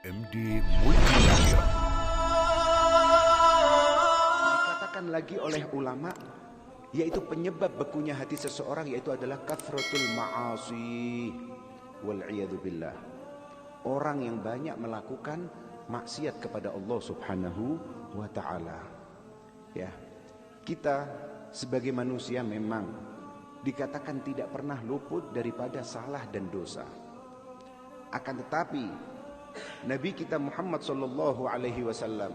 MD Multimedia. Dikatakan lagi oleh ulama, yaitu penyebab bekunya hati seseorang, yaitu adalah kathratul ma'asi wal'iyadu billah. Orang yang banyak melakukan maksiat kepada Allah subhanahu wa ta'ala. Ya, kita sebagai manusia memang dikatakan tidak pernah luput daripada salah dan dosa. Akan tetapi Nabi kita Muhammad sallallahu alaihi wasallam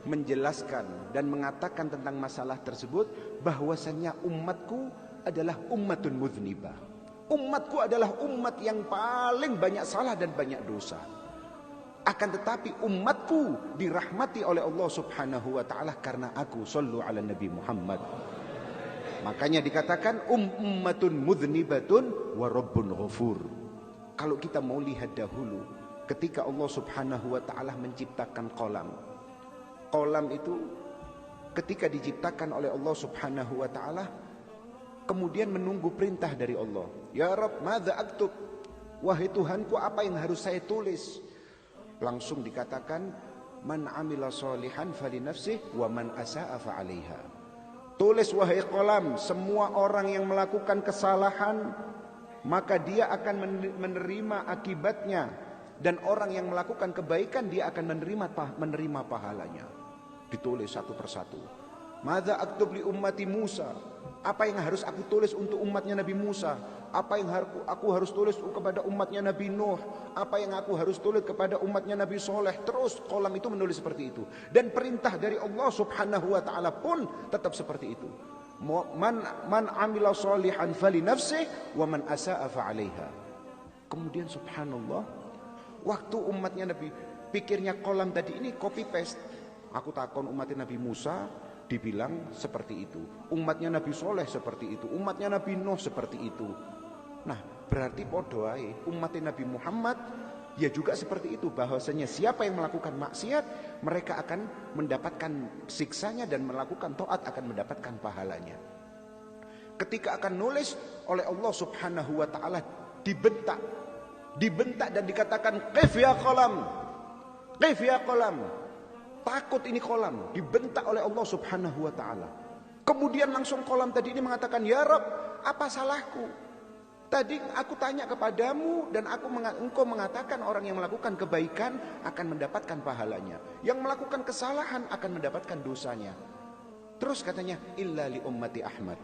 menjelaskan dan mengatakan tentang masalah tersebut bahwasannya umatku adalah ummatun mudznibah. Umatku adalah umat yang paling banyak salah dan banyak dosa. Akan tetapi umatku dirahmati oleh Allah subhanahu wa ta'ala karena aku sallu ala Nabi Muhammad. Makanya dikatakan ummatun mudhnibatun wa rabbun ghafur. Kalau kita mau lihat dahulu ketika Allah subhanahu wa ta'ala menciptakan kolam. Kolam itu ketika diciptakan oleh Allah subhanahu wa ta'ala, kemudian menunggu perintah dari Allah. Ya Rabb, madza aktub? Wahai Tuhanku, apa yang harus saya tulis? Langsung dikatakan, man amila sholihan fali nafsih wa man asa'a fa'alaiha. Tulis wahai kolam, semua orang yang melakukan kesalahan maka dia akan menerima akibatnya. Dan orang yang melakukan kebaikan dia akan menerima pahalanya. Ditulis satu persatu. Madza aktub li ummati Musa? Apa yang harus aku tulis untuk umatnya Nabi Musa? Apa yang aku harus tulis kepada umatnya Nabi Nuh? Apa yang aku harus tulis kepada umatnya Nabi Soleh? Terus kolam itu menulis seperti itu. Dan perintah dari Allah subhanahu wa ta'ala pun tetap seperti itu. Man amila sholihan fali nafsih wa man asa'a fa'alaiha. Kemudian subhanallah, waktu umatnya Nabi pikirnya kolam tadi ini copy paste. Aku takon umatnya Nabi Musa dibilang seperti itu, umatnya Nabi Soleh seperti itu, umatnya Nabi Nuh seperti itu. Nah berarti podo ae umatnya Nabi Muhammad ya juga seperti itu, bahwasanya siapa yang melakukan maksiat mereka akan mendapatkan siksanya dan melakukan taat akan mendapatkan pahalanya. Ketika akan nulis oleh Allah subhanahu wa ta'ala dibentak dan dikatakan qif ya kolam, qif ya kolam, takut ini kolam, dibentak oleh Allah subhanahu wa ta'ala. Kemudian langsung kolam tadi ini mengatakan, ya Rabb, apa salahku? Tadi aku tanya kepadamu dan engkau mengatakan orang yang melakukan kebaikan akan mendapatkan pahalanya, yang melakukan kesalahan akan mendapatkan dosanya. Terus katanya illa li ummati Ahmad,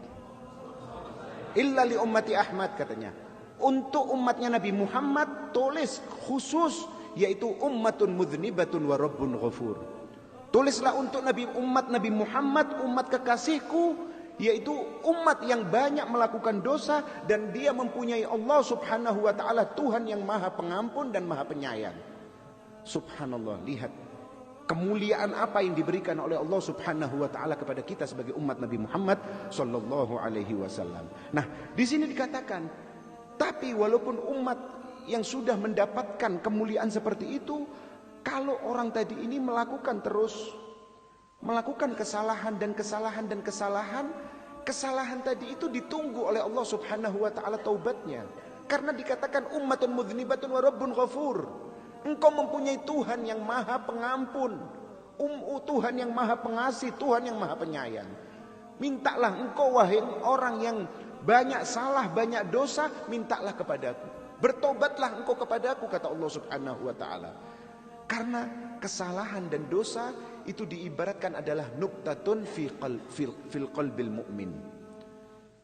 illa li ummati Ahmad katanya. Untuk umatnya Nabi Muhammad tulis khusus, yaitu ummatun mudhnibatun wa rabbun ghafur. Tulislah untuk umat Nabi Muhammad, umat kekasihku, yaitu umat yang banyak melakukan dosa dan dia mempunyai Allah subhanahu wa ta'ala, Tuhan yang maha pengampun dan maha penyayang. Subhanallah, lihat kemuliaan apa yang diberikan oleh Allah subhanahu wa ta'ala kepada kita sebagai umat Nabi Muhammad sallallahu alaihi wasallam. Nah di sini dikatakan, tapi walaupun umat yang sudah mendapatkan kemuliaan seperti itu, kalau orang tadi ini melakukan kesalahan dan kesalahan tadi itu ditunggu oleh Allah subhanahu wa ta'ala taubatnya. Karena dikatakan ummatun mudhnibatun wa rabbun ghafur. Engkau mempunyai Tuhan yang maha pengampun, Tuhan yang maha pengasih, Tuhan yang maha penyayang. Mintalah engkau wahai orang yang banyak salah, banyak dosa, mintalah kepadaku. Bertobatlah engkau kepadaku, kata Allah subhanahu wa ta'ala. Karena kesalahan dan dosa itu diibaratkan adalah nuktatun fil qalbil mu'min.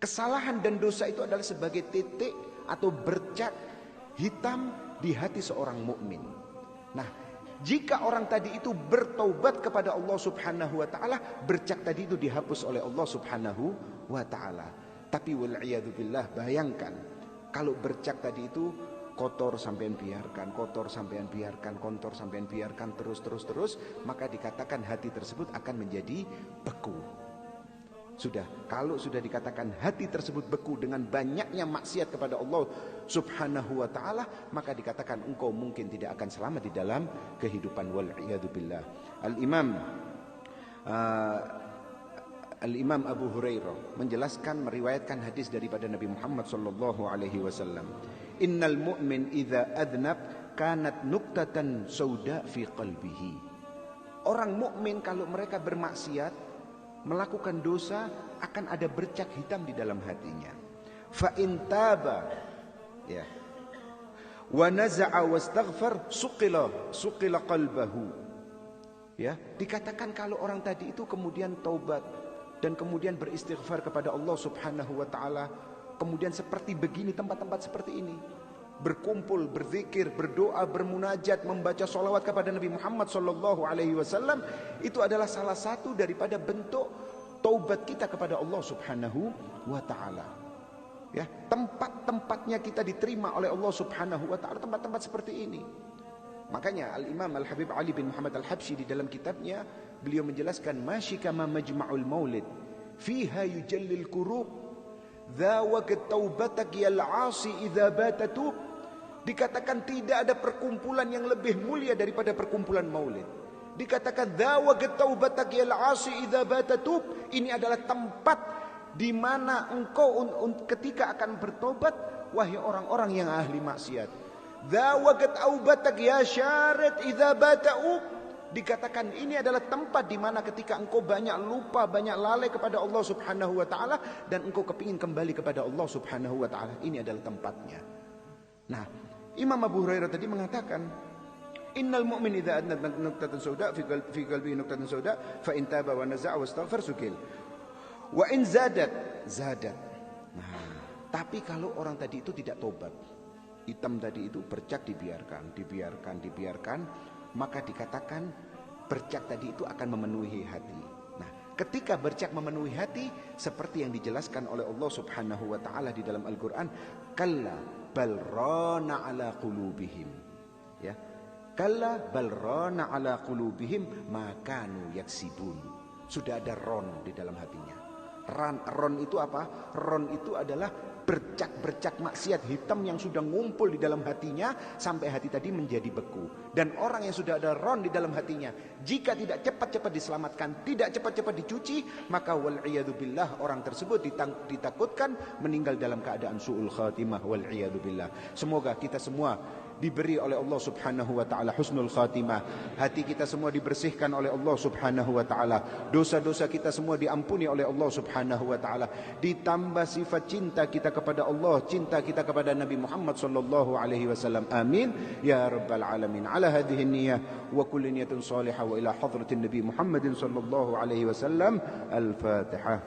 Kesalahan dan dosa itu adalah sebagai titik atau bercak hitam di hati seorang mukmin. Nah, jika orang tadi itu bertaubat kepada Allah subhanahu wa ta'ala, bercak tadi itu dihapus oleh Allah subhanahu wa ta'ala. Tapi wal'iyadu billah, bayangkan kalau bercak tadi itu kotor sampean biarkan, kotor sampean biarkan, kotor sampean biarkan terus, maka dikatakan hati tersebut akan menjadi beku. Kalau sudah dikatakan hati tersebut beku dengan banyaknya maksiat kepada Allah subhanahu wa ta'ala, maka dikatakan engkau mungkin tidak akan selamat di dalam kehidupan. Wal'iyadu billah. Al-Imam Abu Hurairah menjelaskan, meriwayatkan hadis daripada Nabi Muhammad sallallahu alaihi wasallam. Innal mu'min idza adnab kanat nuktatan sauda fi qalbihi. Orang mukmin kalau mereka bermaksiat, melakukan dosa, akan ada bercak hitam di dalam hatinya. Fa in taba, ya, wa naza'a wastaghfar suqila qalbahu. Ya, dikatakan kalau orang tadi itu kemudian taubat dan kemudian beristighfar kepada Allah Subhanahu wa taala, kemudian seperti begini, tempat-tempat seperti ini, berkumpul, berzikir, berdoa, bermunajat, membaca sholawat kepada Nabi Muhammad sallallahu alaihi wasallam, itu adalah salah satu daripada bentuk taubat kita kepada Allah Subhanahu wa taala. Ya, tempat-tempatnya kita diterima oleh Allah Subhanahu wa taala, tempat-tempat seperti ini. Makanya Al-Imam Al-Habib Ali bin Muhammad Al-Habsyi di dalam kitabnya, beliau menjelaskan masyikama majma'ul maulid fiha yujallil kurub dhawaqat taubatak yal 'asi idza batatub. Dikatakan tidak ada perkumpulan yang lebih mulia daripada perkumpulan maulid. Dikatakan dhawaqat taubatak yal 'asi idza batatub. Ini adalah tempat di mana engkau ketika akan bertobat, wahai orang-orang yang ahli maksiat. Dhawaqat aubatak ya syarid idza bata'u. Dikatakan ini adalah tempat di mana ketika engkau banyak lupa, banyak lalai kepada Allah Subhanahu wa taala dan engkau kepingin kembali kepada Allah Subhanahu wa taala, ini adalah tempatnya. Nah, Imam Abu Hurairah tadi mengatakan, innal mu'min idza adna nuqtatan sauda fi qalbihi nuqtatan sauda fa in taba wa naza'a wastaghfar sukil. Wa in zadat. Nah, tapi kalau orang tadi itu tidak tobat, hitam tadi itu bercak dibiarkan, maka dikatakan bercak tadi itu akan memenuhi hati. Nah, ketika bercak memenuhi hati, seperti yang dijelaskan oleh Allah Subhanahu wa taala di dalam Al-Qur'an, kalla bal rana ala qulubihim. Ya. Kalla bal rana ala qulubihim ma kanu yaksibun. Sudah ada ron di dalam hatinya. Ron itu apa? Ron itu adalah bercak-bercak maksiat hitam yang sudah ngumpul di dalam hatinya sampai hati tadi menjadi beku. Dan orang yang sudah ada ron di dalam hatinya, jika tidak cepat-cepat diselamatkan, tidak cepat-cepat dicuci, maka wal'iyadu billah, orang tersebut ditakutkan meninggal dalam keadaan su'ul khatimah, wal'iyadu billah. Semoga kita semua diberi oleh Allah Subhanahu wa taala husnul khatimah. Hati kita semua dibersihkan oleh Allah Subhanahu wa taala. Dosa-dosa kita semua diampuni oleh Allah Subhanahu wa taala. Ditambah sifat cinta kita kepada Allah, cinta kita kepada Nabi Muhammad sallallahu alaihi wasallam. Amin ya rabbal alamin. Ala hadhihi niyyah wa kulli niyatin salihah wa ila hadratin Nabi Muhammadin sallallahu alaihi wasallam. Al-Fatihah.